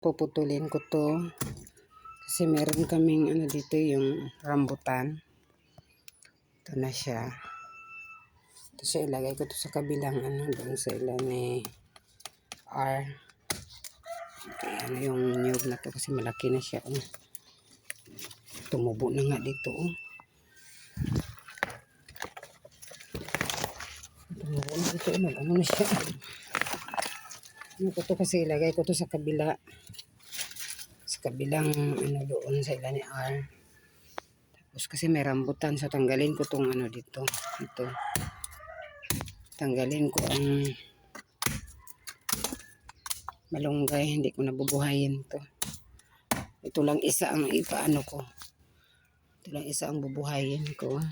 Puputulin ko to kasi meron kaming ano dito, yung rambutan. Ito na siya. Ito siya, ilagay ko to sa kabilang ano, doon sa ilan ni R. Ano yung niyog na to kasi malaki na siya. Tumubo na nga dito. Tumubo na dito. Ano na siya. Ano ko to kasi ilagay ko to sa kabila. Sa kabilang ano doon sa ilan ni R. Tapos kasi may rambutan, so tanggalin ko tong ano dito. Ito. Tanggalin ko ang malunggay, hindi ko nabubuhayin to. Ito lang isa ang ipaano ko. Ito lang isa ang bubuhayin ko.